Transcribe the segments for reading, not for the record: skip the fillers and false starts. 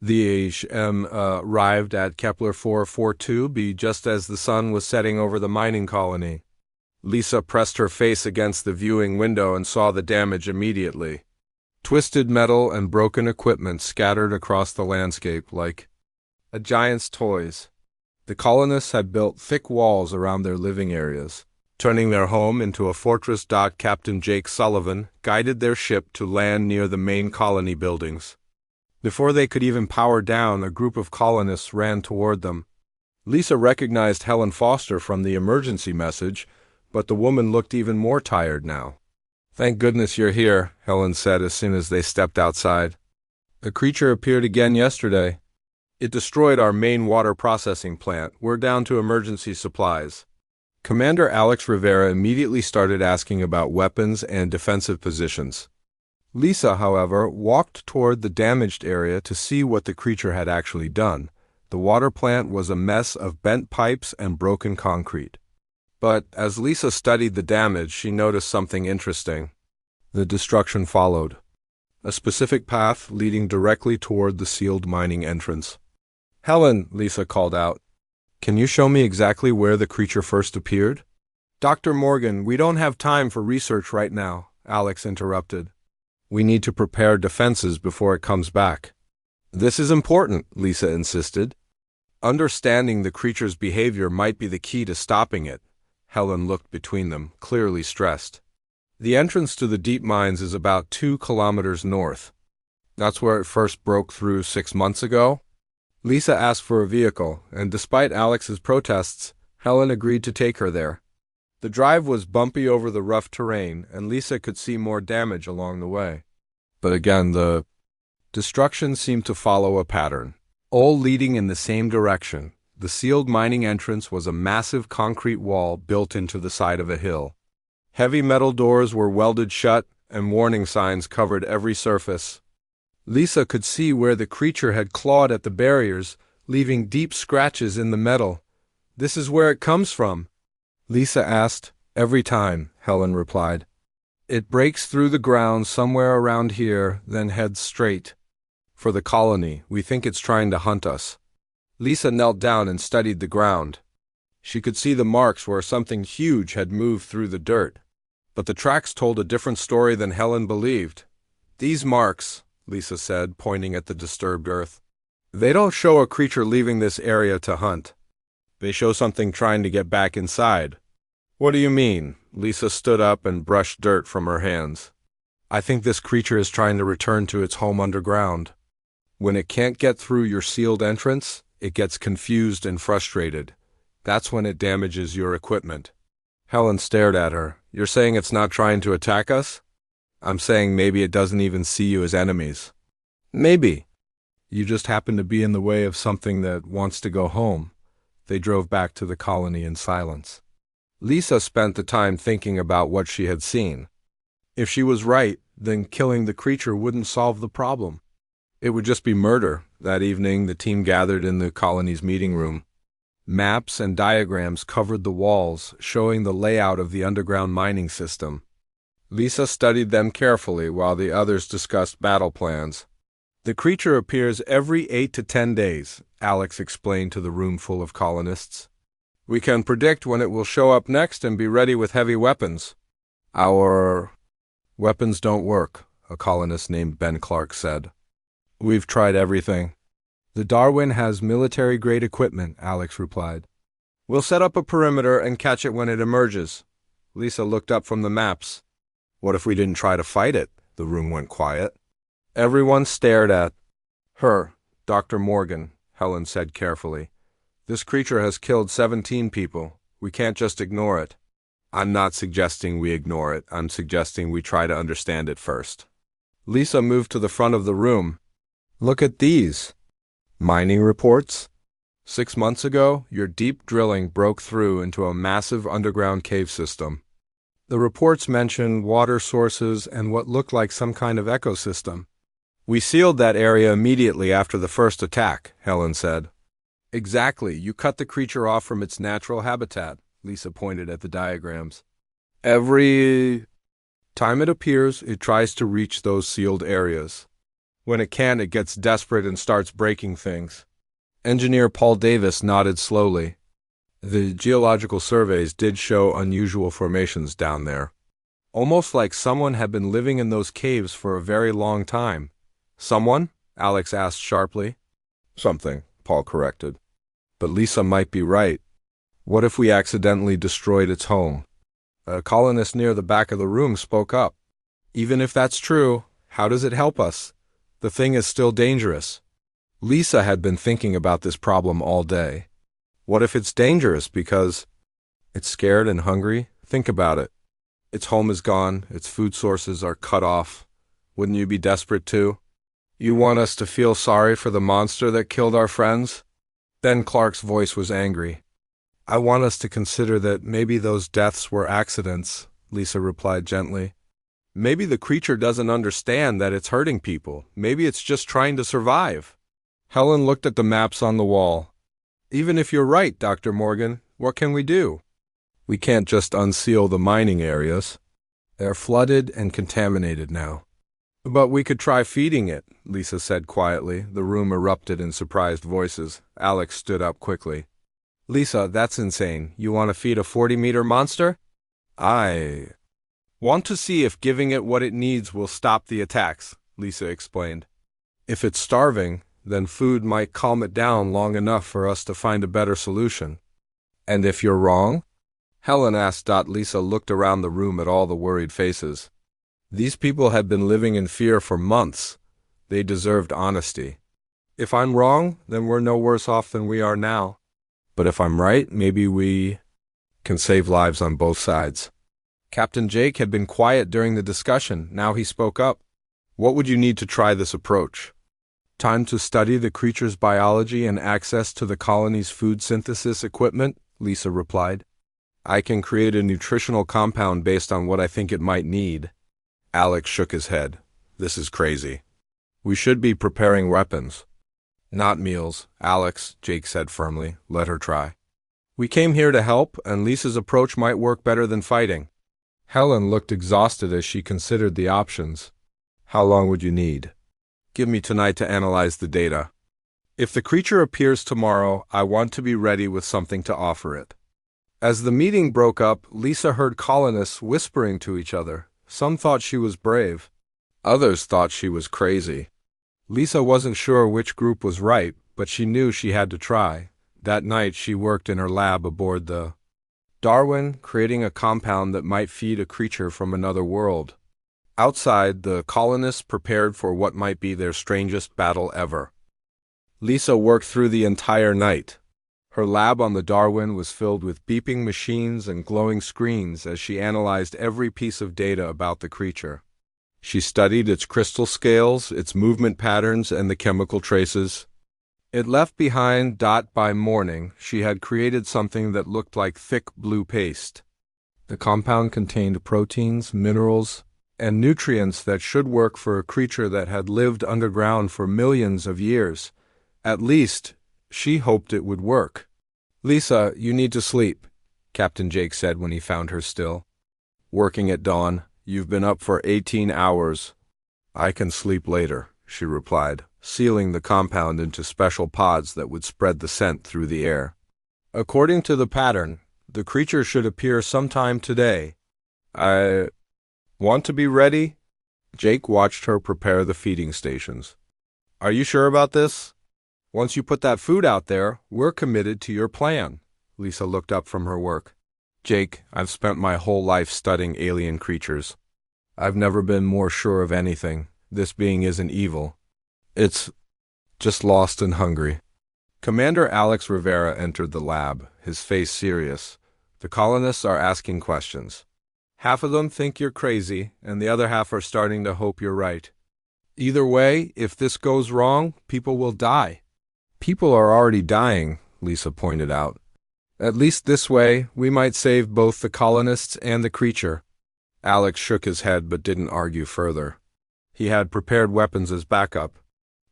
The HM arrived at Kepler 442b just as the sun was setting over the mining colony. Lisa pressed her face against the viewing window and saw the damage immediately. Twisted metal and broken equipment scattered across the landscape like a giant's toys. The colonists had built thick walls around their living areas, turning their home into a fortress. Captain Jake Sullivan guided their ship to land near the main colony buildings. Before they could even power down, a group of colonists ran toward them. Lisa recognized Helen Foster from the emergency message, but the woman looked even more tired now. "Thank goodness you're here," Helen said as soon as they stepped outside. "The creature appeared again yesterday. It destroyed our main water processing plant. We're down to emergency supplies." Commander Alex Rivera immediately started asking about weapons and defensive positions. Lisa, however, walked toward the damaged area to see what the creature had actually done. The water plant was a mess of bent pipes and broken concrete. But as Lisa studied the damage, she noticed something interesting. The destruction followed a specific path leading directly toward the sealed mining entrance. "Helen," Lisa called out, "can you show me exactly where the creature first appeared?" "Dr. Morgan, we don't have time for research right now," Alex interrupted. "We need to prepare defenses before it comes back." "This is important," Lisa insisted. "Understanding the creature's behavior might be the key to stopping it." Helen looked between them, clearly stressed. "The entrance to the deep mines is about 2 kilometers north. That's where it first broke through 6 months ago?" Lisa asked for a vehicle, and despite Alex's protests, Helen agreed to take her there. The drive was bumpy over the rough terrain, and Lisa could see more damage along the way. But again, the destruction seemed to follow a pattern, all leading in the same direction. The sealed mining entrance was a massive concrete wall built into the side of a hill. Heavy metal doors were welded shut, and warning signs covered every surface. Lisa could see where the creature had clawed at the barriers, leaving deep scratches in the metal. "This is where it comes from?" Lisa asked. "Every time," Helen replied. "It breaks through the ground somewhere around here, then heads straight for the colony. We think it's trying to hunt us." Lisa knelt down and studied the ground. She could see the marks where something huge had moved through the dirt. But the tracks told a different story than Helen believed. "These marks," Lisa said, pointing at the disturbed earth, "they don't show a creature leaving this area to hunt. They show something trying to get back inside." "What do you mean?" Lisa stood up and brushed dirt from her hands. "I think this creature is trying to return to its home underground. When it can't get through your sealed entrance, it gets confused and frustrated. That's when it damages your equipment." Helen stared at her. "You're saying it's not trying to attack us?" "I'm saying maybe it doesn't even see you as enemies." "Maybe. You just happen to be in the way of something that wants to go home." They drove back to the colony in silence. Lisa spent the time thinking about what she had seen. If she was right, then killing the creature wouldn't solve the problem. It would just be murder. That evening, the team gathered in the colony's meeting room. Maps and diagrams covered the walls, showing the layout of the underground mining system. Lisa studied them carefully while the others discussed battle plans. "The creature appears every 8 to 10 days, Alex explained to the room full of colonists. "We can predict when it will show up next and be ready with heavy weapons." "Our weapons don't work," a colonist named Ben Clark said. "We've tried everything." "The Darwin has military-grade equipment," Alex replied. "We'll set up a perimeter and catch it when it emerges." Lisa looked up from the maps. "What if we didn't try to fight it?" The room went quiet. Everyone stared at her. "Dr. Morgan," Helen said carefully. "This creature has killed 17 people. We can't just ignore it." "I'm not suggesting we ignore it. I'm suggesting we try to understand it first." Lisa moved to the front of the room. "Look at these mining reports. 6 months ago, your deep drilling broke through into a massive underground cave system. The reports mention water sources and what looked like some kind of ecosystem. We sealed that area immediately after the first attack," Helen said. "Exactly. You cut the creature off from its natural habitat," Lisa pointed at the diagrams. "Every time it appears, it tries to reach those sealed areas. When it can't, it gets desperate and starts breaking things. Engineer Paul Davis nodded slowly. The geological surveys did show unusual formations down there. Almost like someone had been living in those caves for a very long time. Someone? Alex asked sharply. Something, Paul corrected. But Lisa might be right. What if we accidentally destroyed its home? A colonist near the back of the room spoke up. Even if that's true, how does it help us? The thing is still dangerous. Lisa had been thinking about this problem all day. What if it's dangerous because it's scared and hungry? Think about it. Its home is gone, its food sources are cut off. Wouldn't you be desperate too? You want us to feel sorry for the monster that killed our friends? Then Clark's voice was angry. I want us to consider that maybe those deaths were accidents, Lisa replied gently. Maybe the creature doesn't understand that it's hurting people. Maybe it's just trying to survive. Helen looked at the maps on the wall. Even if you're right, Dr. Morgan, what can we do? We can't just unseal the mining areas. They're flooded and contaminated now. But we could try feeding it, Lisa said quietly. The room erupted in surprised voices. Alex stood up quickly. Lisa, that's insane. You want to feed a 40-meter monster? I want to see if giving it what it needs will stop the attacks, Lisa explained. If it's starving, then food might calm it down long enough for us to find a better solution. And if you're wrong? Helen asked. Lisa looked around the room at all the worried faces. These people had been living in fear for months. They deserved honesty. If I'm wrong, then we're no worse off than we are now. But if I'm right, maybe we can save lives on both sides. Captain Jake had been quiet during the discussion. Now he spoke up. What would you need to try this approach? Time to study the creature's biology and access to the colony's food synthesis equipment, Lisa replied. I can create a nutritional compound based on what I think it might need. Alex shook his head. This is crazy. We should be preparing weapons. Not meals, Alex, Jake said firmly. Let her try. We came here to help, and Lisa's approach might work better than fighting. Helen looked exhausted as she considered the options. How long would you need? Give me tonight to analyze the data. If the creature appears tomorrow, I want to be ready with something to offer it. As the meeting broke up, Lisa heard colonists whispering to each other. Some thought she was brave. Others thought she was crazy. Lisa wasn't sure which group was right, but she knew she had to try. That night she worked in her lab aboard the Darwin, creating a compound that might feed a creature from another world. Outside, the colonists prepared for what might be their strangest battle ever. Lisa worked through the entire night. Her lab on the Darwin was filled with beeping machines and glowing screens as she analyzed every piece of data about the creature. She studied its crystal scales, its movement patterns, and the chemical traces. It left behind. By morning, she had created something that looked like thick blue paste. The compound contained proteins, minerals, and nutrients that should work for a creature that had lived underground for millions of years. At least, she hoped it would work. Lisa, you need to sleep, Captain Jake said when he found her still. Working at dawn. You've been up for 18 hours. I can sleep later, she replied, sealing the compound into special pods that would spread the scent through the air. According to the pattern, the creature should appear sometime today. I want to be ready? Jake watched her prepare the feeding stations. Are you sure about this? Once you put that food out there, we're committed to your plan. Lisa looked up from her work. Jake, I've spent my whole life studying alien creatures. I've never been more sure of anything. This being isn't evil. It's just lost and hungry. Commander Alex Rivera entered the lab, his face serious. The colonists are asking questions. Half of them think you're crazy, and the other half are starting to hope you're right. Either way, if this goes wrong, people will die. People are already dying, Lisa pointed out. At least this way, we might save both the colonists and the creature. Alex shook his head but didn't argue further. He had prepared weapons as backup,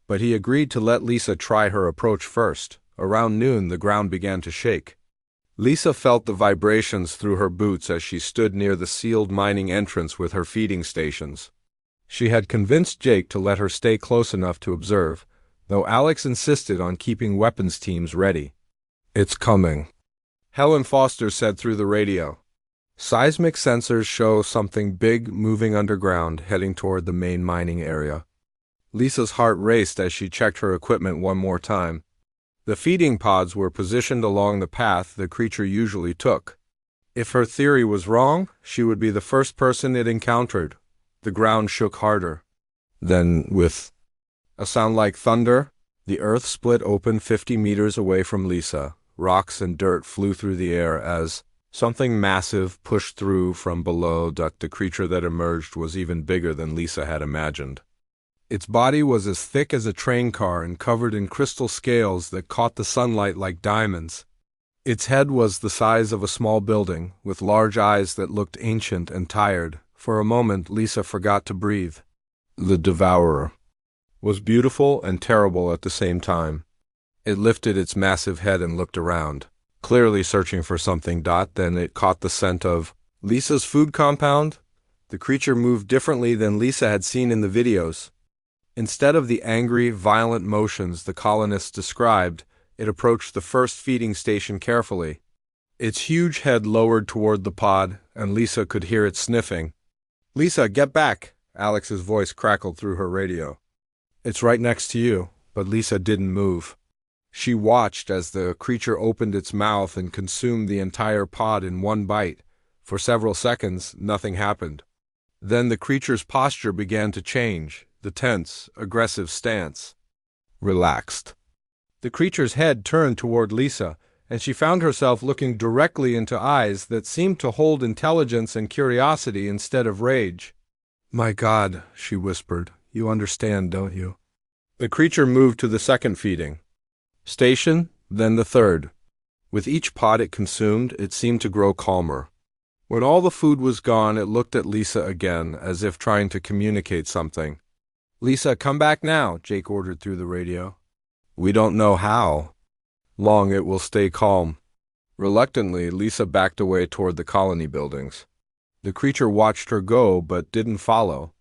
but he agreed to let Lisa try her approach first. Around noon, the ground began to shake. Lisa felt the vibrations through her boots as she stood near the sealed mining entrance with her feeding stations. She had convinced Jake to let her stay close enough to observe, though Alex insisted on keeping weapons teams ready. "It's coming," Helen Foster said through the radio. "Seismic sensors show something big moving underground, heading toward the main mining area." Lisa's heart raced as she checked her equipment one more time. The feeding pods were positioned along the path the creature usually took. If her theory was wrong, she would be the first person it encountered. The ground shook harder. Then, with a sound like thunder, the earth split open 50 meters away from Lisa. Rocks and dirt flew through the air as something massive pushed through from below. The creature that emerged was even bigger than Lisa had imagined. Its body was as thick as a train car and covered in crystal scales that caught the sunlight like diamonds. Its head was the size of a small building, with large eyes that looked ancient and tired. For a moment, Lisa forgot to breathe. The Devourer was beautiful and terrible at the same time. It lifted its massive head and looked around, clearly searching for something. Then it caught the scent of Lisa's food compound. The creature moved differently than Lisa had seen in the videos. Instead of the angry, violent motions the colonists described, it approached the first feeding station carefully. Its huge head lowered toward the pod, and Lisa could hear it sniffing. "Lisa, get back!" Alex's voice crackled through her radio. "It's right next to you," but Lisa didn't move. She watched as the creature opened its mouth and consumed the entire pod in one bite. For several seconds, nothing happened. Then the creature's posture began to change, the tense, aggressive stance relaxed. The creature's head turned toward Lisa, and she found herself looking directly into eyes that seemed to hold intelligence and curiosity instead of rage. "My God," she whispered, "you understand, don't you?" The creature moved to the second feeding station, then the third. With each pod it consumed, it seemed to grow calmer. When all the food was gone, it looked at Lisa again, as if trying to communicate something. "Lisa, come back now," Jake ordered through the radio. "We don't know how long it will stay calm." Reluctantly, Lisa backed away toward the colony buildings. The creature watched her go, but didn't follow.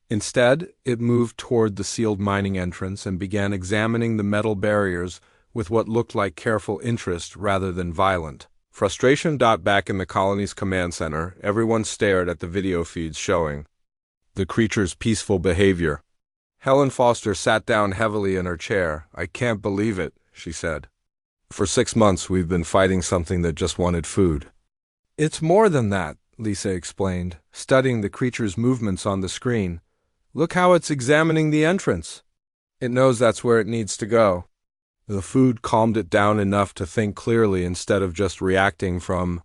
Instead, it moved toward the sealed mining entrance and began examining the metal barriers with what looked like careful interest rather than violent frustration. Back in the colony's command center, everyone stared at the video feeds showing the creature's peaceful behavior. Helen Foster sat down heavily in her chair. "I can't believe it," she said. "For 6 months we've been fighting something that just wanted food." "It's more than that," Lisa explained, studying the creature's movements on the screen. "Look how it's examining the entrance. It knows that's where it needs to go." The food calmed it down enough to think clearly instead of just reacting from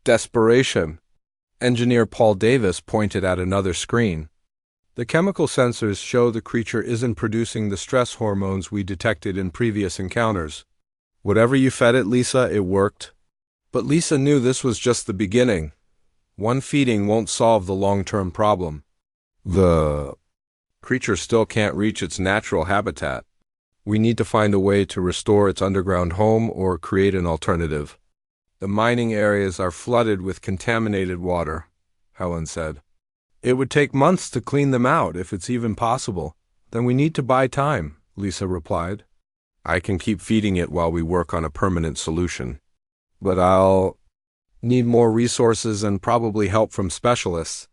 desperation. Engineer Paul Davis pointed at another screen. "The chemical sensors show the creature isn't producing the stress hormones we detected in previous encounters. Whatever you fed it, Lisa, it worked." But Lisa knew this was just the beginning. One feeding won't solve the long-term problem. The creature still can't reach its natural habitat. We need to find a way to restore its underground home or create an alternative. "The mining areas are flooded with contaminated water," Helen said. "It would take months to clean them out, if it's even possible." "Then we need to buy time," Lisa replied. "I can keep feeding it while we work on a permanent solution. But I'll need more resources and probably help from specialists."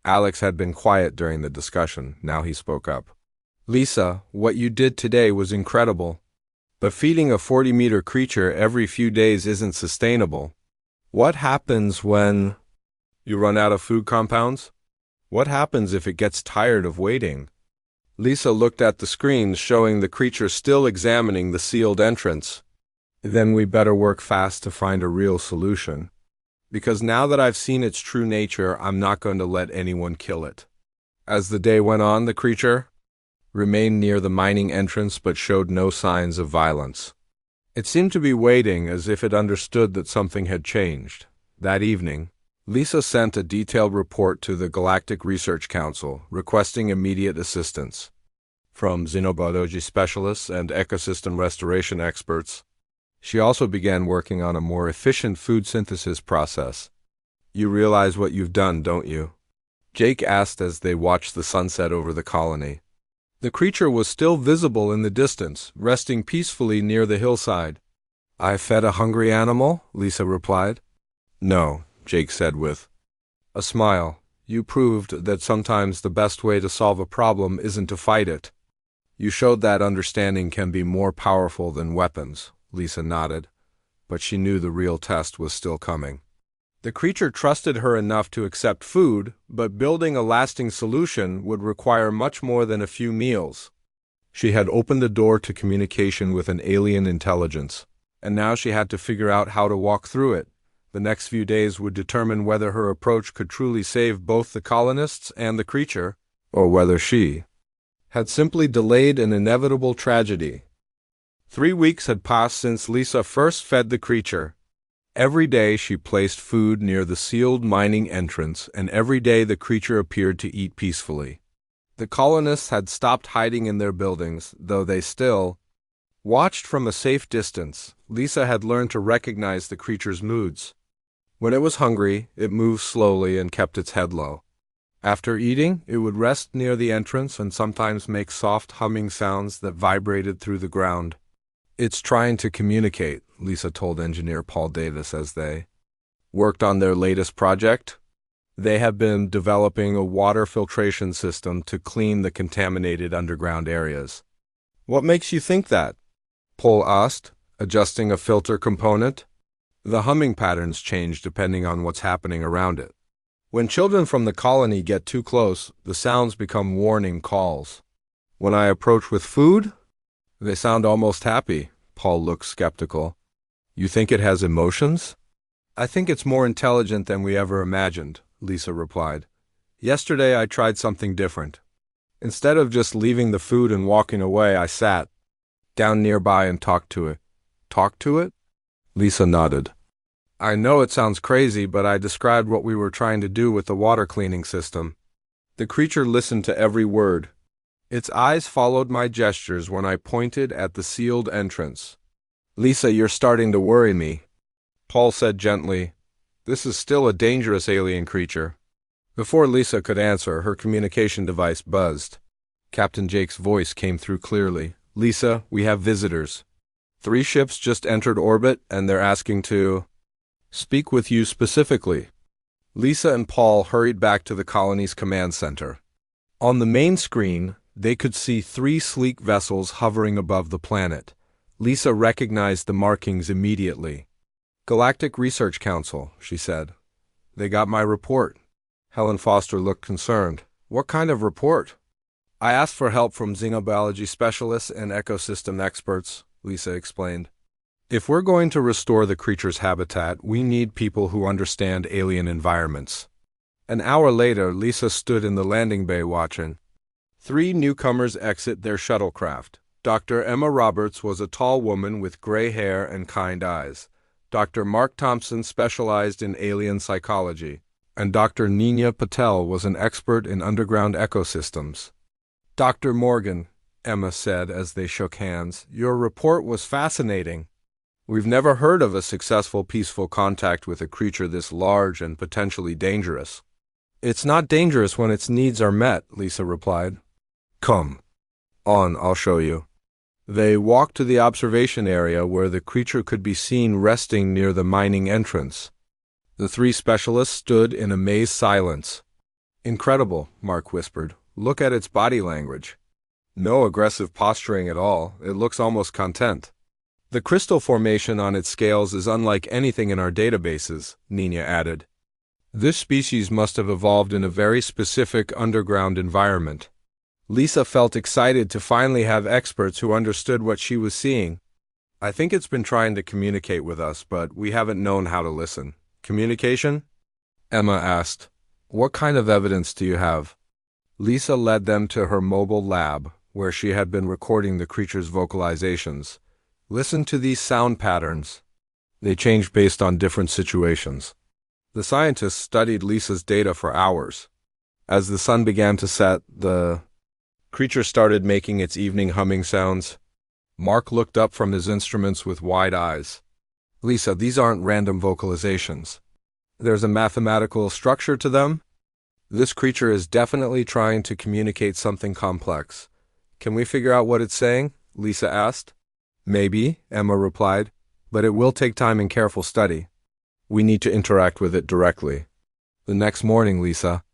Alex had been quiet during the discussion. Now he spoke up. "Lisa, what you did today was incredible. But feeding a 40-meter creature every few days isn't sustainable. What happens when you run out of food compounds? What happens if it gets tired of waiting?" Lisa looked at the screens showing the creature still examining the sealed entrance. "Then we better work fast to find a real solution. Because now that I've seen its true nature, I'm not going to let anyone kill it." As the day went on, the creature remained near the mining entrance but showed no signs of violence. It seemed to be waiting, as if it understood that something had changed. That evening, Lisa sent a detailed report to the Galactic Research Council, requesting immediate assistance from xenobiology specialists and ecosystem restoration experts. She also began working on a more efficient food synthesis process. "You realize what you've done, don't you?" Jake asked as they watched the sunset over the colony. The creature was still visible in the distance, resting peacefully near the hillside. "I fed a hungry animal?" Lisa replied. "No," Jake said with a smile. "You proved that sometimes the best way to solve a problem isn't to fight it. You showed that understanding can be more powerful than weapons." Lisa nodded, but she knew the real test was still coming. The creature trusted her enough to accept food, but building a lasting solution would require much more than a few meals. She had opened the door to communication with an alien intelligence, and now she had to figure out how to walk through it. The next few days would determine whether her approach could truly save both the colonists and the creature, or whether she had simply delayed an inevitable tragedy. 3 weeks had passed since Lisa first fed the creature. Every day she placed food near the sealed mining entrance, and every day the creature appeared to eat peacefully. The colonists had stopped hiding in their buildings, though they still watched from a safe distance. Lisa had learned to recognize the creature's moods. When it was hungry, it moved slowly and kept its head low. After eating, it would rest near the entrance and sometimes make soft humming sounds that vibrated through the ground. "It's trying to communicate," Lisa told engineer Paul Davis as they worked on their latest project. They have been developing a water filtration system to clean the contaminated underground areas. "What makes you think that?" Paul asked, adjusting a filter component. "The humming patterns change depending on what's happening around it. When children from the colony get too close, the sounds become warning calls. When I approach with food, they sound almost happy." Paul looked skeptical. "You think it has emotions?" "I think it's more intelligent than we ever imagined," Lisa replied. "Yesterday I tried something different. Instead of just leaving the food and walking away, I sat down nearby and talked to it." "Talked to it?" Lisa nodded. "I know it sounds crazy, but I described what we were trying to do with the water cleaning system. The creature listened to every word. Its eyes followed my gestures when I pointed at the sealed entrance." "Lisa, you're starting to worry me," Paul said gently. "This is still a dangerous alien creature." Before Lisa could answer, her communication device buzzed. Captain Jake's voice came through clearly. "Lisa, we have visitors. 3 ships just entered orbit, and they're asking to speak with you specifically." Lisa and Paul hurried back to the colony's command center. On the main screen, they could see 3 sleek vessels hovering above the planet. Lisa recognized the markings immediately. "Galactic Research Council," she said. "They got my report." Helen Foster looked concerned. "What kind of report?" "I asked for help from xenobiology specialists and ecosystem experts," Lisa explained. "If we're going to restore the creature's habitat, we need people who understand alien environments." An hour later, Lisa stood in the landing bay watching 3 newcomers exit their shuttlecraft. Dr. Emma Roberts was a tall woman with gray hair and kind eyes. Dr. Mark Thompson specialized in alien psychology, and Dr. Nina Patel was an expert in underground ecosystems. "Dr. Morgan," Emma said as they shook hands, "your report was fascinating. We've never heard of a successful peaceful contact with a creature this large and potentially dangerous." "It's not dangerous when its needs are met," Lisa replied. "Come on, I'll show you." They walked to the observation area where the creature could be seen resting near the mining entrance. The 3 specialists stood in amazed silence. "Incredible," Mark whispered. "Look at its body language. No aggressive posturing at all. It looks almost content. The crystal formation on its scales is unlike anything in our databases," Nina added. "This species must have evolved in a very specific underground environment." Lisa felt excited to finally have experts who understood what she was seeing. "I think it's been trying to communicate with us, but we haven't known how to listen." "Communication?" Emma asked. "What kind of evidence do you have?" Lisa led them to her mobile lab, where she had been recording the creature's vocalizations. "Listen to these sound patterns. They change based on different situations." The scientists studied Lisa's data for hours. As the sun began to set, the creature started making its evening humming sounds. Mark looked up from his instruments with wide eyes. "Lisa, these aren't random vocalizations. There's a mathematical structure to them." This creature is definitely trying to communicate something complex. Can we figure out what it's saying? Lisa asked. Maybe, Emma replied, but it will take time and careful study. We need to interact with it directly. The next morning, Lisa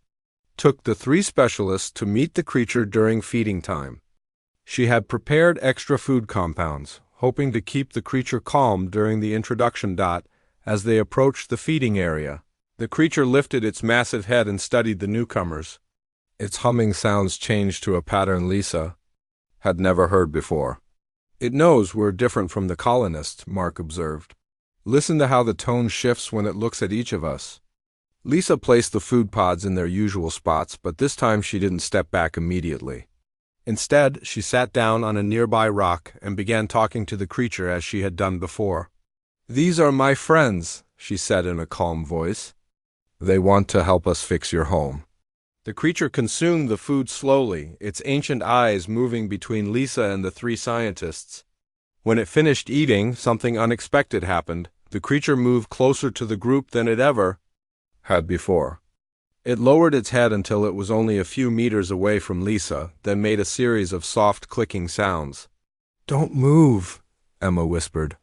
took the 3 specialists to meet the creature during feeding time. She had prepared extra food compounds, hoping to keep the creature calm during the introduction. As they approached the feeding area, the creature lifted its massive head and studied the newcomers. Its humming sounds changed to a pattern Lisa had never heard before. It knows we're different from the colonists, Mark observed. Listen to how the tone shifts when it looks at each of us. Lisa placed the food pods in their usual spots, but this time she didn't step back immediately. Instead, she sat down on a nearby rock and began talking to the creature as she had done before. "These are my friends," she said in a calm voice. "They want to help us fix your home." The creature consumed the food slowly, its ancient eyes moving between Lisa and the 3 scientists. When it finished eating, something unexpected happened. The creature moved closer to the group than it ever had before. It lowered its head until it was only a few meters away from Lisa, then made a series of soft clicking sounds. "Don't move," Emma whispered.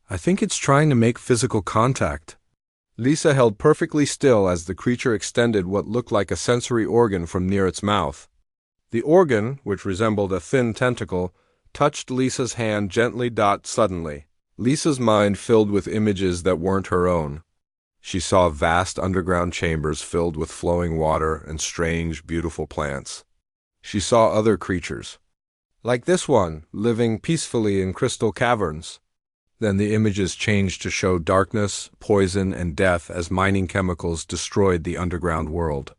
"I think it's trying to make physical contact." Lisa held perfectly still as the creature extended what looked like a sensory organ from near its mouth. The organ, which resembled a thin tentacle, touched Lisa's hand gently. Suddenly, Lisa's mind filled with images that weren't her own. She saw vast underground chambers filled with flowing water and strange, beautiful plants. She saw other creatures, like this one, living peacefully in crystal caverns. Then the images changed to show darkness, poison, and death as mining chemicals destroyed the underground world.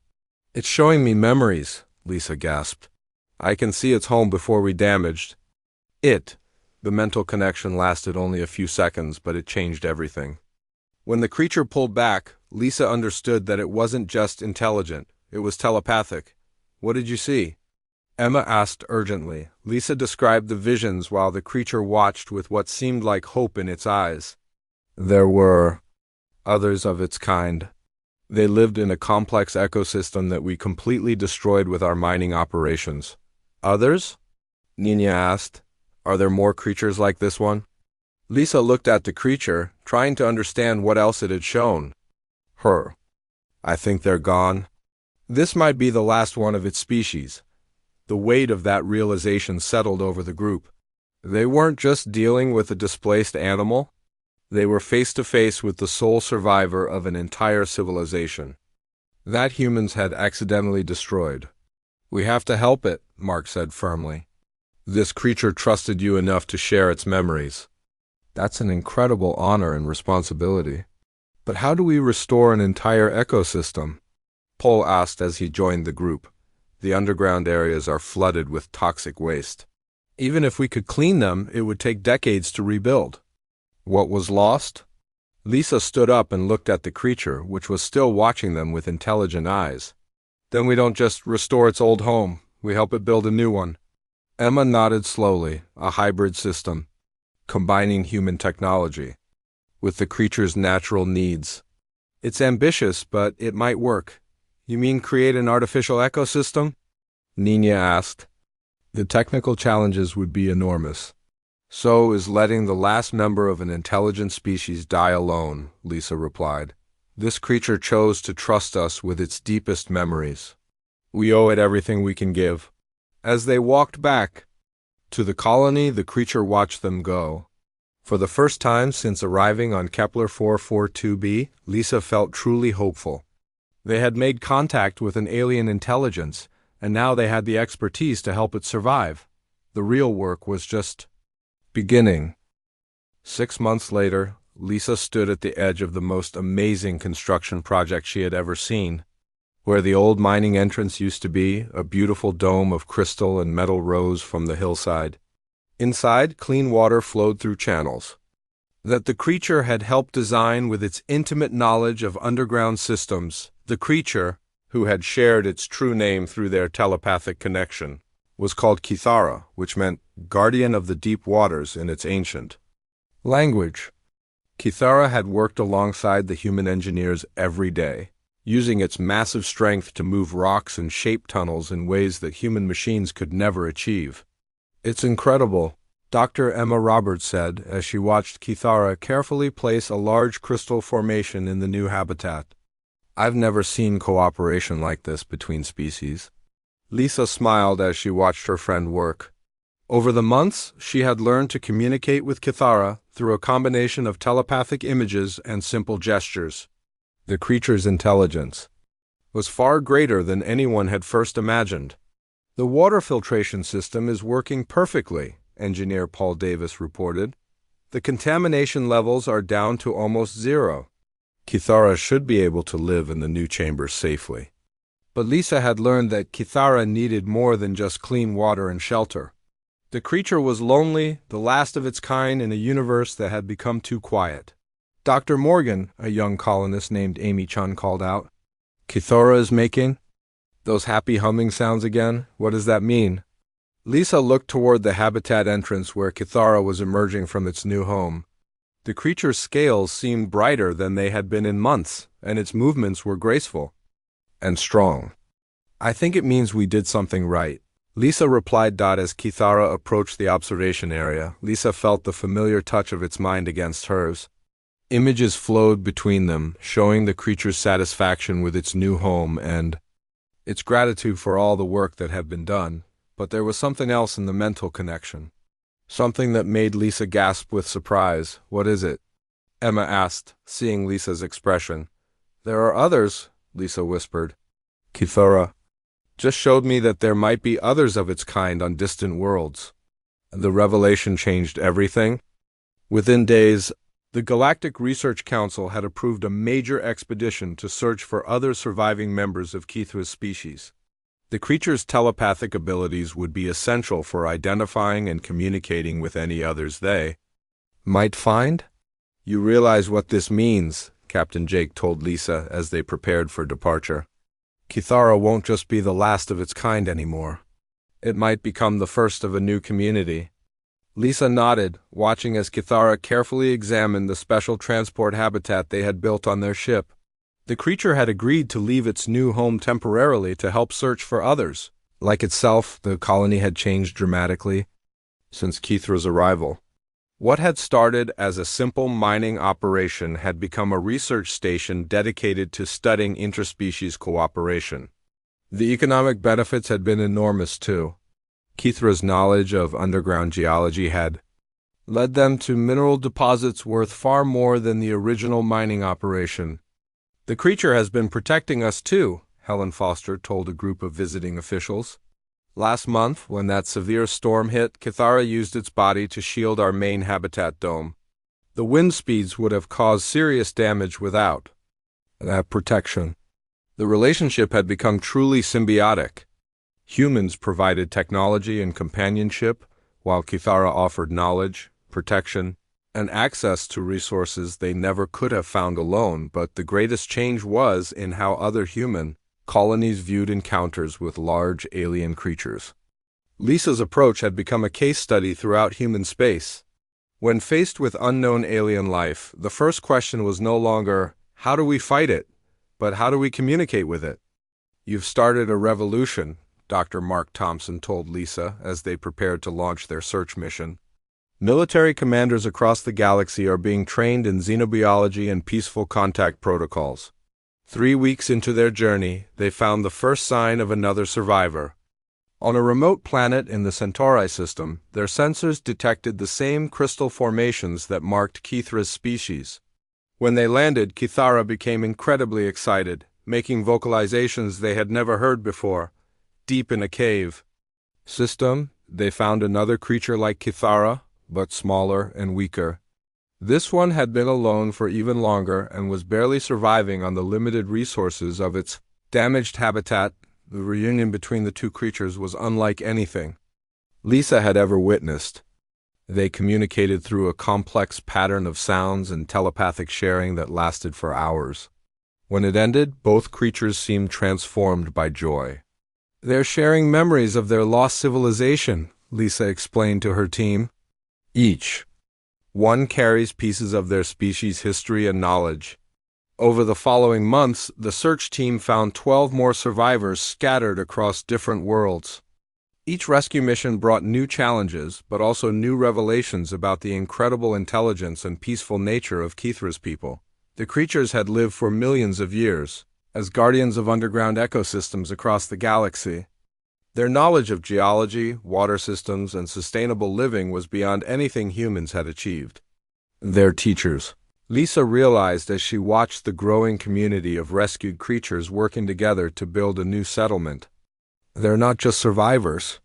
"It's showing me memories," Lisa gasped. "I can see its home before we damaged it." The mental connection lasted only a few seconds, but it changed everything. When the creature pulled back, Lisa understood that it wasn't just intelligent, it was telepathic. "What did you see?" Emma asked urgently. Lisa described the visions while the creature watched with what seemed like hope in its eyes. There were others of its kind. They lived in a complex ecosystem that we completely destroyed with our mining operations. "Others?" Nina asked. "Are there more creatures like this one?" Lisa looked at the creature, trying to understand what else it had shown her. "I think they're gone. This might be the last one of its species." The weight of that realization settled over the group. They weren't just dealing with a displaced animal. They were face to face with the sole survivor of an entire civilization that humans had accidentally destroyed. "We have to help it," Mark said firmly. "This creature trusted you enough to share its memories. That's an incredible honor and responsibility. But how do we restore an entire ecosystem?" Paul asked as he joined the group. "The underground areas are flooded with toxic waste. Even if we could clean them, it would take decades to rebuild." "What was lost?" Lisa stood up and looked at the creature, which was still watching them with intelligent eyes. "Then we don't just restore its old home, we help it build a new one." Emma nodded slowly. "A hybrid system, combining human technology with the creature's natural needs. It's ambitious, but it might work." "You mean create an artificial ecosystem?" Nina asked. "The technical challenges would be enormous. So is letting the last member of an intelligent species die alone," Lisa replied. "This creature chose to trust us with its deepest memories. We owe it everything we can give." As they walked back to the colony, the creature watched them go. For the first time since arriving on Kepler 442b, Lisa felt truly hopeful. They had made contact with an alien intelligence, and now they had the expertise to help it survive. The real work was just beginning. 6 months later, Lisa stood at the edge of the most amazing construction project she had ever seen. Where the old mining entrance used to be, a beautiful dome of crystal and metal rose from the hillside. Inside, clean water flowed through channels that the creature had helped design with its intimate knowledge of underground systems. The creature, who had shared its true name through their telepathic connection, was called Kithara, which meant guardian of the deep waters in its ancient language. Kithara had worked alongside the human engineers every day, using its massive strength to move rocks and shape tunnels in ways that human machines could never achieve. "It's incredible," Dr. Emma Roberts said as she watched Kithara carefully place a large crystal formation in the new habitat. "I've never seen cooperation like this between species." Lisa smiled as she watched her friend work. Over the months, she had learned to communicate with Kithara through a combination of telepathic images and simple gestures. The creature's intelligence was far greater than anyone had first imagined. "The water filtration system is working perfectly," Engineer Paul Davis reported. "The contamination levels are down to almost zero. Kithara should be able to live in the new chambers safely." But Lisa had learned that Kithara needed more than just clean water and shelter. The creature was lonely, the last of its kind in a universe that had become too quiet. "Dr. Morgan," a young colonist named Amy Chun called out. "Kithara is making those happy humming sounds again? What does that mean?" Lisa looked toward the habitat entrance where Kithara was emerging from its new home. The creature's scales seemed brighter than they had been in months, and its movements were graceful and strong. "I think it means we did something right," Lisa replied. As Kithara approached the observation area, Lisa felt the familiar touch of its mind against hers. Images flowed between them, showing the creature's satisfaction with its new home and its gratitude for all the work that had been done. But there was something else in the mental connection. Something that made Lisa gasp with surprise. "What is it?" Emma asked, seeing Lisa's expression. "There are others," Lisa whispered. "Kithara just showed me that there might be others of its kind on distant worlds." The revelation changed everything. Within days, the Galactic Research Council had approved a major expedition to search for other surviving members of Kithra's species. The creature's telepathic abilities would be essential for identifying and communicating with any others they might find. "You realize what this means," Captain Jake told Lisa as they prepared for departure. "Kithara won't just be the last of its kind anymore. It might become the first of a new community." Lisa nodded, watching as Kithara carefully examined the special transport habitat they had built on their ship. The creature had agreed to leave its new home temporarily to help search for others. Like itself, the colony had changed dramatically since Kithra's arrival. What had started as a simple mining operation had become a research station dedicated to studying interspecies cooperation. The economic benefits had been enormous, too. Kithra's knowledge of underground geology had led them to mineral deposits worth far more than the original mining operation. "The creature has been protecting us, too," Helen Foster told a group of visiting officials. "Last month, when that severe storm hit, Kithara used its body to shield our main habitat dome. The wind speeds would have caused serious damage without that protection." The relationship had become truly symbiotic. Humans provided technology and companionship, while Kithara offered knowledge, protection, and access to resources they never could have found alone. But the greatest change was in how other human colonies viewed encounters with large alien creatures. Lisa's approach had become a case study throughout human space. When faced with unknown alien life, the first question was no longer, "How do we fight it?" but "How do we communicate with it?" "You've started a revolution," Dr. Mark Thompson told Lisa as they prepared to launch their search mission. "Military commanders across the galaxy are being trained in xenobiology and peaceful contact protocols." 3 weeks into their journey, they found the first sign of another survivor. On a remote planet in the Centauri system, their sensors detected the same crystal formations that marked Kithra's species. When they landed, Kithara became incredibly excited, making vocalizations they had never heard before. Deep in a cave system, they found another creature like Kithara, but smaller and weaker. This one had been alone for even longer and was barely surviving on the limited resources of its damaged habitat. The reunion between the two creatures was unlike anything Lisa had ever witnessed. They communicated through a complex pattern of sounds and telepathic sharing that lasted for hours. When it ended, both creatures seemed transformed by joy. "They're sharing memories of their lost civilization," Lisa explained to her team. "Each one carries pieces of their species' history and knowledge. Over the following months, the search team found 12 more survivors scattered across different worlds. Each rescue mission brought new challenges, but also new revelations about the incredible intelligence and peaceful nature of Kithra's people. The creatures had lived for millions of years, as guardians of underground ecosystems across the galaxy. Their knowledge of geology, water systems, and sustainable living was beyond anything humans had achieved. Their teachers. Lisa realized as she watched the growing community of rescued creatures working together to build a new settlement. They're not just survivors.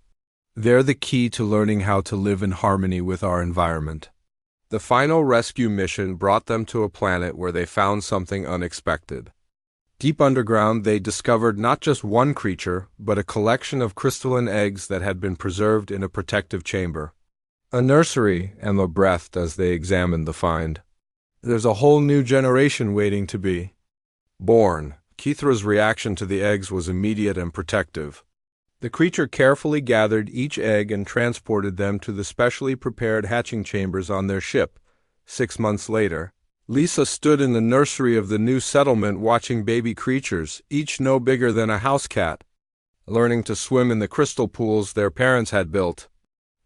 They're the key to learning how to live in harmony with our environment. The final rescue mission brought them to a planet where they found something unexpected. Deep underground, they discovered not just one creature, but a collection of crystalline eggs that had been preserved in a protective chamber. A nursery, Emma breathed as they examined the find. There's a whole new generation waiting to be born. Kithra's reaction to the eggs was immediate and protective. The creature carefully gathered each egg and transported them to the specially prepared hatching chambers on their ship. 6 months later, Lisa stood in the nursery of the new settlement watching baby creatures, each no bigger than a house cat, learning to swim in the crystal pools their parents had built.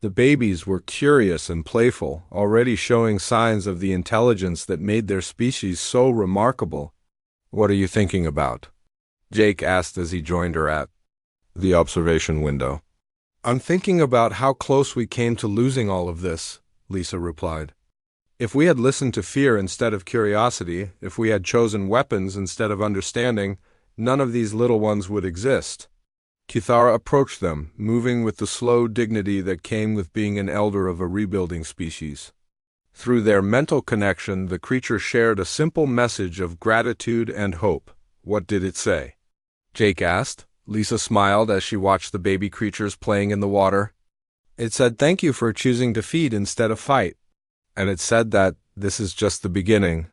The babies were curious and playful, already showing signs of the intelligence that made their species so remarkable. "What are you thinking about?" Jake asked as he joined her at the observation window. "I'm thinking about how close we came to losing all of this," Lisa replied. "If we had listened to fear instead of curiosity, if we had chosen weapons instead of understanding, none of these little ones would exist." Kithara approached them, moving with the slow dignity that came with being an elder of a rebuilding species. Through their mental connection, the creature shared a simple message of gratitude and hope. "What did it say?" Jake asked. Lisa smiled as she watched the baby creatures playing in the water. "It said thank you for choosing to feed instead of fight. And it said that this is just the beginning."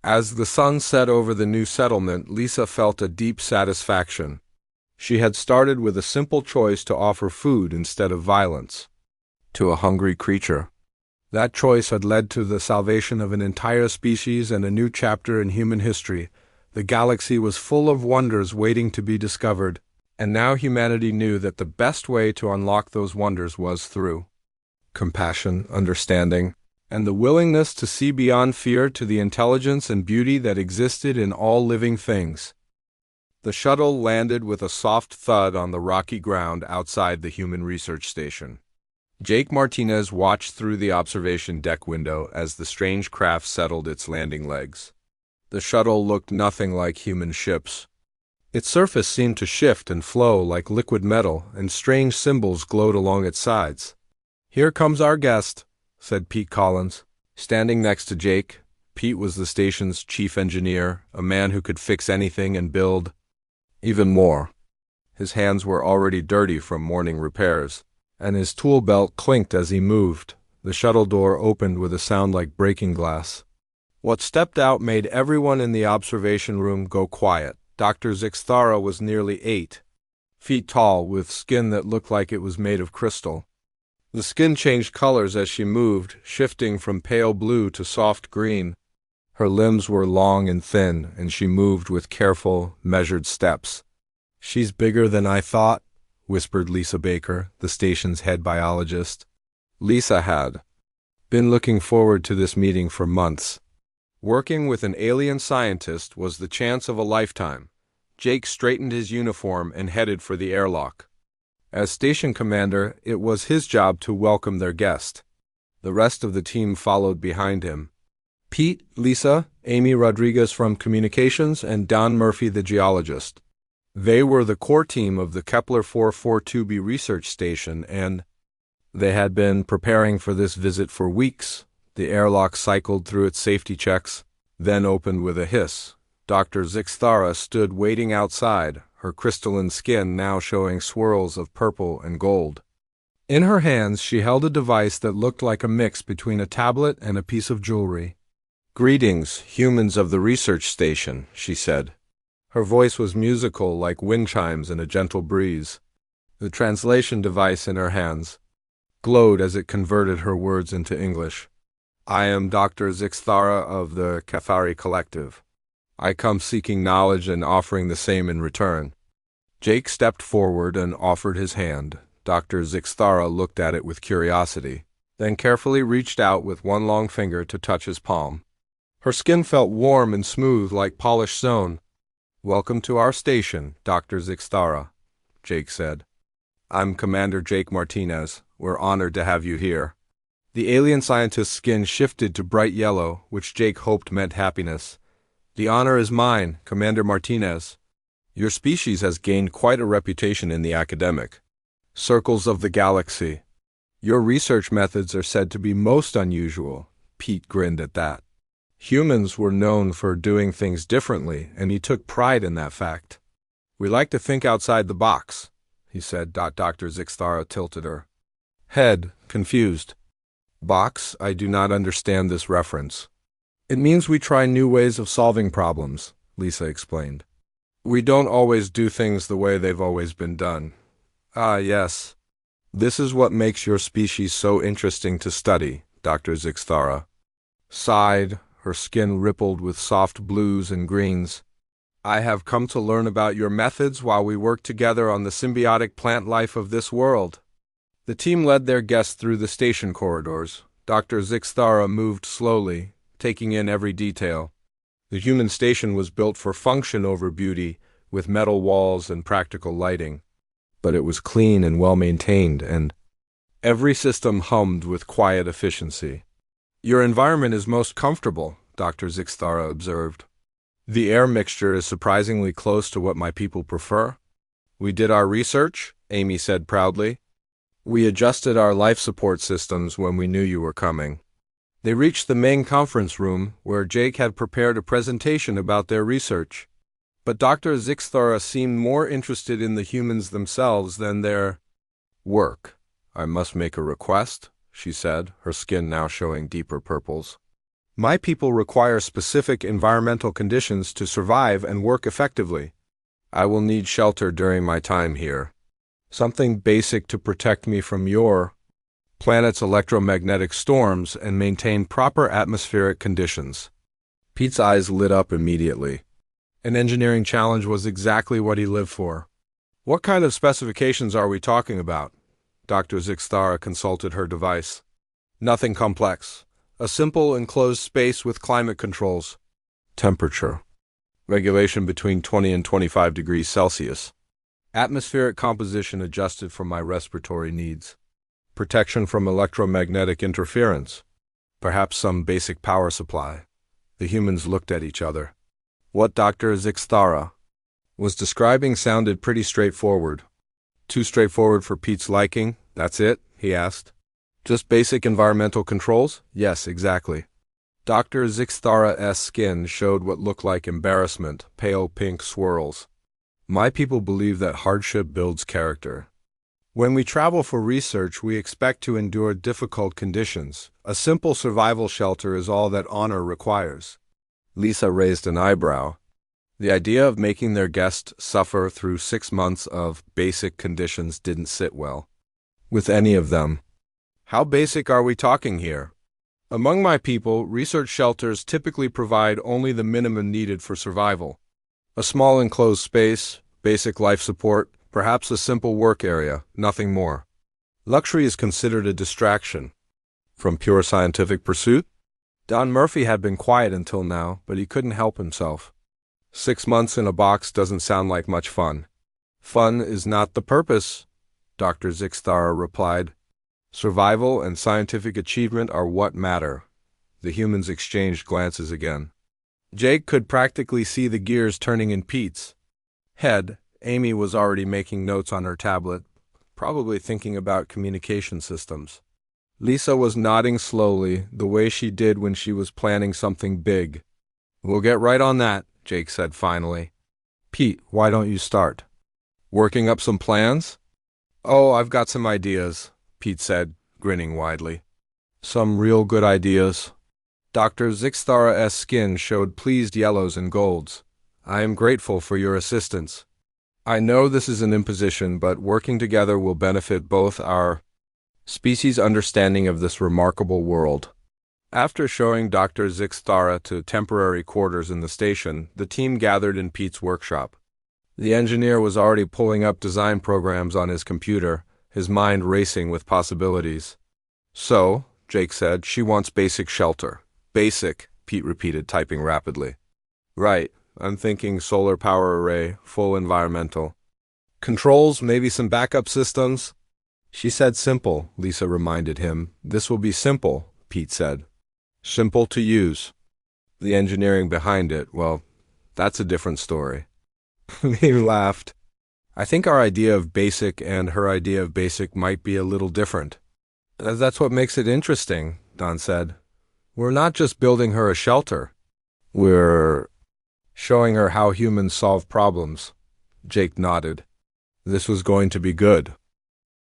As the sun set over the new settlement, Lisa felt a deep satisfaction. She had started with a simple choice to offer food instead of violence to a hungry creature. That choice had led to the salvation of an entire species and a new chapter in human history. The galaxy was full of wonders waiting to be discovered, and now humanity knew that the best way to unlock those wonders was through compassion, understanding, and the willingness to see beyond fear to the intelligence and beauty that existed in all living things. The shuttle landed with a soft thud on the rocky ground outside the human research station. Jake Martinez watched through the observation deck window as the strange craft settled its landing legs. The shuttle looked nothing like human ships. Its surface seemed to shift and flow like liquid metal, and strange symbols glowed along its sides. "Here comes our guest," said Pete Collins, standing next to Jake. Pete was the station's chief engineer, a man who could fix anything and build even more. His hands were already dirty from morning repairs, and his tool belt clinked as he moved. The shuttle door opened with a sound like breaking glass. What stepped out made everyone in the observation room go quiet. Dr. Zixthara was nearly 8 feet tall, with skin that looked like it was made of crystal. The skin changed colors as she moved, shifting from pale blue to soft green. Her limbs were long and thin, and she moved with careful, measured steps. "She's bigger than I thought," whispered Lisa Baker, the station's head biologist. Lisa had been looking forward to this meeting for months. Working with an alien scientist was the chance of a lifetime. Jake straightened his uniform and headed for the airlock. As station commander, it was his job to welcome their guest. The rest of the team followed behind him. Pete, Lisa, Amy Rodriguez from Communications, and Don Murphy, the geologist. They were the core team of the Kepler 442b research station, and they had been preparing for this visit for weeks. The airlock cycled through its safety checks, then opened with a hiss. Dr. Zixthara stood waiting outside, her crystalline skin now showing swirls of purple and gold. In her hands, she held a device that looked like a mix between a tablet and a piece of jewelry. "Greetings, humans of the research station," she said. Her voice was musical like wind chimes in a gentle breeze. The translation device in her hands glowed as it converted her words into English. "I am Dr. Zixthara of the Cathari Collective. I come seeking knowledge and offering the same in return. Jake stepped forward and offered his hand. Dr. Zixthara looked at it with curiosity, then carefully reached out with one long finger to touch his palm. Her skin felt warm and smooth like polished stone. "Welcome to our station, Dr. Zixthara," Jake said. "I'm Commander Jake Martinez. We're honored to have you here." The alien scientist's skin shifted to bright yellow, which Jake hoped meant happiness. "The honor is mine, Commander Martinez. Your species has gained quite a reputation in the academic circles of the galaxy. Your research methods are said to be most unusual." Pete grinned at that. Humans were known for doing things differently, and he took pride in that fact. "We like to think outside the box," he said. Dr. Zixthara tilted her head, confused. "Box? I do not understand this reference." "It means we try new ways of solving problems," Lisa explained. "We don't always do things the way they've always been done." "Ah, yes. This is what makes your species so interesting to study," Dr. Zixthara sighed. Her skin rippled with soft blues and greens. "I have come to learn about your methods while we work together on the symbiotic plant life of this world." The team led their guests through the station corridors. Dr. Zixthara moved slowly, taking in every detail. The human station was built for function over beauty, with metal walls and practical lighting. But it was clean and well-maintained, and every system hummed with quiet efficiency. "Your environment is most comfortable," Dr. Zixthara observed. "The air mixture is surprisingly close to what my people prefer." "We did our research," Amy said proudly. "We adjusted our life support systems when we knew you were coming." They reached the main conference room, where Jake had prepared a presentation about their research. But Dr. Zixthara seemed more interested in the humans themselves than their work. "I must make a request," she said, her skin now showing deeper purples. "My people require specific environmental conditions to survive and work effectively. I will need shelter during my time here. Something basic to protect me from your planet's electromagnetic storms and maintain proper atmospheric conditions." Pete's eyes lit up immediately. An engineering challenge was exactly what he lived for. "What kind of specifications are we talking about?" Dr. Zixthara consulted her device. "Nothing complex. A simple enclosed space with climate controls. Temperature regulation between 20 and 25 degrees Celsius. Atmospheric composition adjusted for my respiratory needs. Protection from electromagnetic interference. Perhaps some basic power supply." The humans looked at each other. What Dr. Zixthara was describing sounded pretty straightforward. "Too straightforward for Pete's liking, that's it?" he asked. "Just basic environmental controls?" "Yes, exactly." Dr. Zixthara's skin showed what looked like embarrassment, pale pink swirls. "My people believe that hardship builds character. When we travel for research, we expect to endure difficult conditions. A simple survival shelter is all that honor requires." Lisa raised an eyebrow. The idea of making their guest suffer through 6 months of basic conditions didn't sit well with any of them. "How basic are we talking here?" "Among my people, research shelters typically provide only the minimum needed for survival. A small enclosed space, basic life support, perhaps a simple work area, nothing more. Luxury is considered a distraction from pure scientific pursuit." Don Murphy had been quiet until now, but he couldn't help himself. 6 months in a box doesn't sound like much fun. "Fun is not the purpose," Dr. Zixthara replied. "Survival and scientific achievement are what matter." The humans exchanged glances again. Jake could practically see the gears turning in Pete's head. Amy was already making notes on her tablet, probably thinking about communication systems. Lisa was nodding slowly, the way she did when she was planning something big. "We'll get right on that," Jake said finally. "Pete, why don't you start working up some plans?" "Oh, I've got some ideas," Pete said, grinning widely. "Some real good ideas." Dr. Zixthara's skin showed pleased yellows and golds. "I am grateful for your assistance. I know this is an imposition, but working together will benefit both our species' understanding of this remarkable world." After showing Dr. Zixtara to temporary quarters in the station, the team gathered in Pete's workshop. The engineer was already pulling up design programs on his computer, his mind racing with possibilities. "So," Jake said, "she wants basic shelter." "Basic," Pete repeated, typing rapidly. "Right. I'm thinking solar power array, full environmental. Controls, maybe some backup systems?" "She said simple," Lisa reminded him. "This will be simple," Pete said. "Simple to use. The engineering behind it, well, that's a different story." He laughed. "I think our idea of basic and her idea of basic might be a little different." "That's what makes it interesting," Don said. "We're not just building her a shelter. We're showing her how humans solve problems." Jake nodded. This was going to be good.